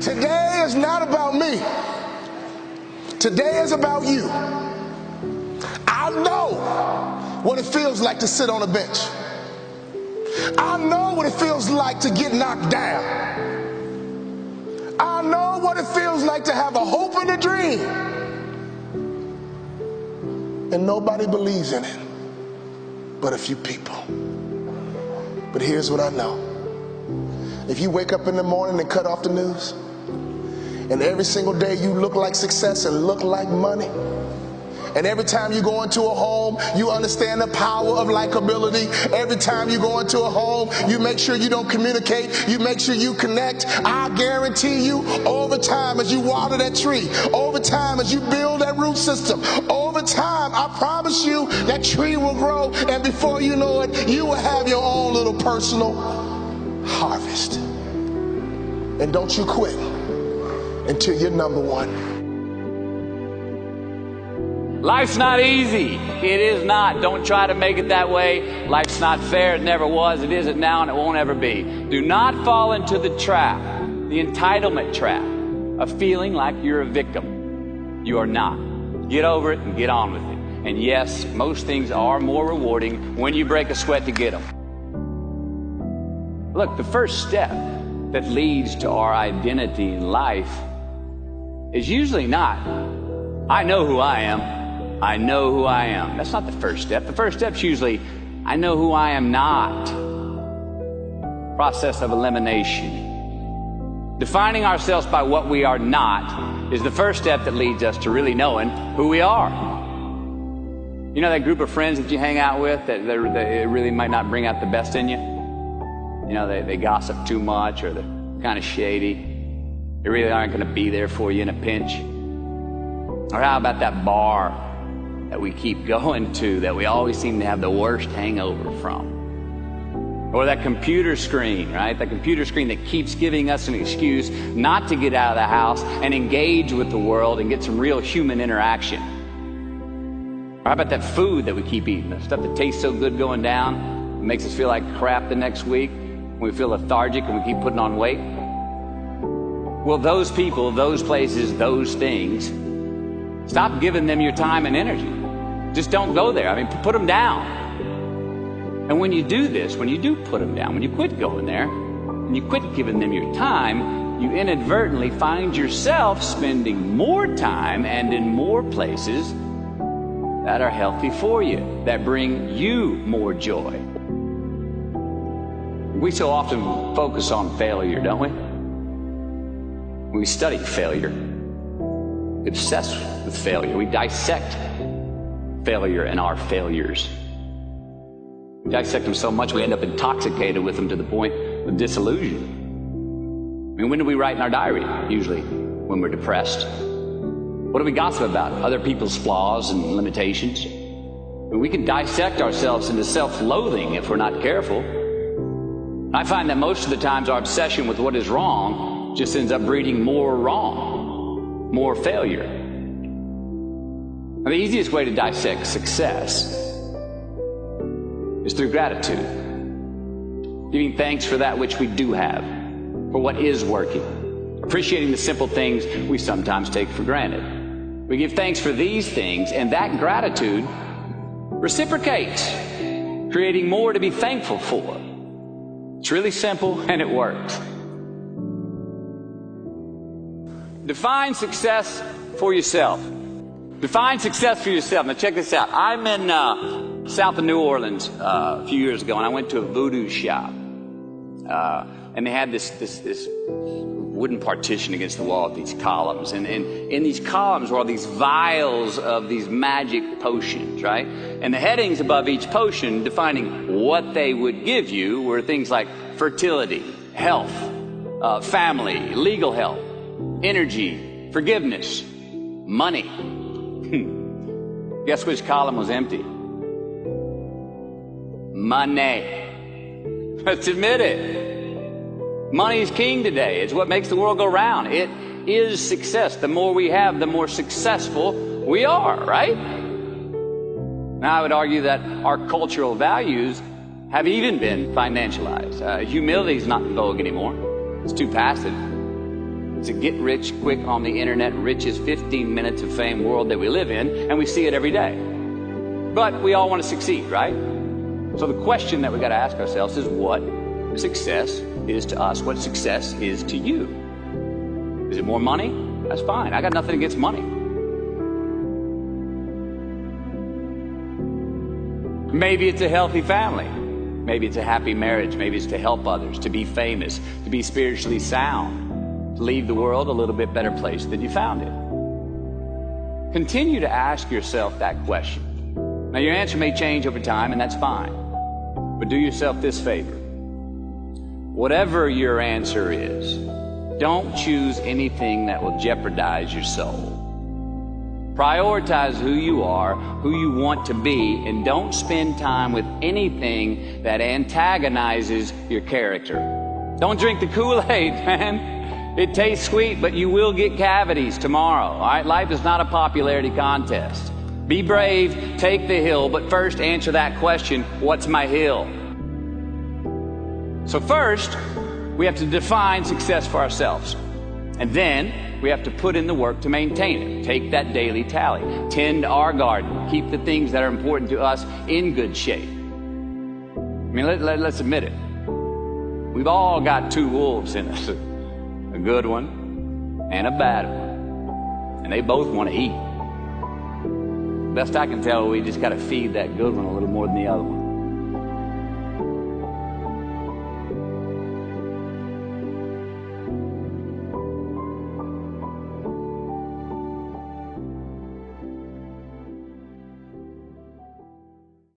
Today is not about me. Today is about you. I know what it feels like to sit on a bench. I know what it feels like to get knocked down. I know what it feels like to have a hope and a dream, and nobody believes in it but a few people. But here's what I know. If you wake up in the morning and cut off the news, and every single day you look like success and look like money, and every time you go into a home, you understand the power of likability. Every time you go into a home, you make sure you don't communicate. You make sure you connect. I guarantee you, over time, as you water that tree, over time, as you build that root system, over time, I promise you, that tree will grow. And before you know it, you will have your own little personal harvest. And don't you quit until you're number one. Life's not easy. It is not. Don't try to make it that way. Life's not fair. It never was. It isn't now, and it won't ever be. Do not fall into the trap, the entitlement trap, of feeling like you're a victim. You are not. Get over it and get on with it. And yes, most things are more rewarding when you break a sweat to get them. Look, the first step that leads to our identity in life is usually not, I know who I am. I know who I am. That's not the first step. The first step's usually, I know who I am not. Process of elimination. Defining ourselves by what we are not is the first step that leads us to really knowing who we are. You know that group of friends that you hang out with that really might not bring out the best in you? You know, they gossip too much, or they're kind of shady. They really aren't going to be there for you in a pinch. Or how about that bar that we keep going to that we always seem to have the worst hangover from? Or that computer screen, right? That computer screen that keeps giving us an excuse not to get out of the house and engage with the world and get some real human interaction. Or how about that food that we keep eating, the stuff that tastes so good going down, it makes us feel like crap the next week, when we feel lethargic and we keep putting on weight? Well, those people, those places, those things, stop giving them your time and energy. Just don't go there. I mean, put them down. And when you do this, when you do put them down, when you quit going there, and you quit giving them your time, you inadvertently find yourself spending more time and in more places that are healthy for you, that bring you more joy. We so often focus on failure, don't we? We study failure, obsessed with failure. We dissect failure and our failures. We dissect them so much we end up intoxicated with them to the point of disillusion. I mean, when do we write in our diary? Usually when we're depressed. What do we gossip about? Other people's flaws and limitations. I mean, we can dissect ourselves into self-loathing if we're not careful. I find that most of the times our obsession with what is wrong just ends up breeding more wrong, more failure. Now, the easiest way to dissect success is through gratitude. Giving thanks for that which we do have, for what is working. Appreciating the simple things we sometimes take for granted. We give thanks for these things, and that gratitude reciprocates, creating more to be thankful for. It's really simple, and it works. Define success for yourself. Define success for yourself. Now check this out. I'm in south of New Orleans a few years ago, and I went to a voodoo shop. And they had this wooden partition against the wall with these columns. And in these columns were all these vials of these magic potions, right? And the headings above each potion defining what they would give you were things like fertility, health, family, legal help, energy, forgiveness, money. Guess which column was empty? Money. Let's admit it. Money is king today. It's what makes the world go round. It is success. The more we have, the more successful we are, right? Now, I would argue that our cultural values have even been financialized. Humility is not in vogue anymore. It's too passive. It's a get rich quick on the internet, rich is 15 minutes of fame world that we live in, and we see it every day. But we all want to succeed, right? So the question that we got to ask ourselves is what success is to us, what success is to you. Is it more money? That's fine. I got nothing against money. Maybe it's a healthy family. Maybe it's a happy marriage. Maybe it's to help others, to be famous, to be spiritually sound, to leave the world a little bit better place than you found it. Continue to ask yourself that question. Now, your answer may change over time, and that's fine. But do yourself this favor. Whatever your answer is, don't choose anything that will jeopardize your soul. Prioritize who you are, who you want to be, and don't spend time with anything that antagonizes your character. Don't drink the Kool-Aid, man. It tastes sweet, but you will get cavities tomorrow, all right? Life is not a popularity contest. Be brave, take the hill, but first answer that question, what's my hill? So first, we have to define success for ourselves. And then we have to put in the work to maintain it. Take that daily tally. Tend our garden. Keep the things that are important to us in good shape. I mean, let's admit it. We've all got two wolves in us. A good one and a bad one. And they both want to eat. Best I can tell, we just got to feed that good one a little more than the other one.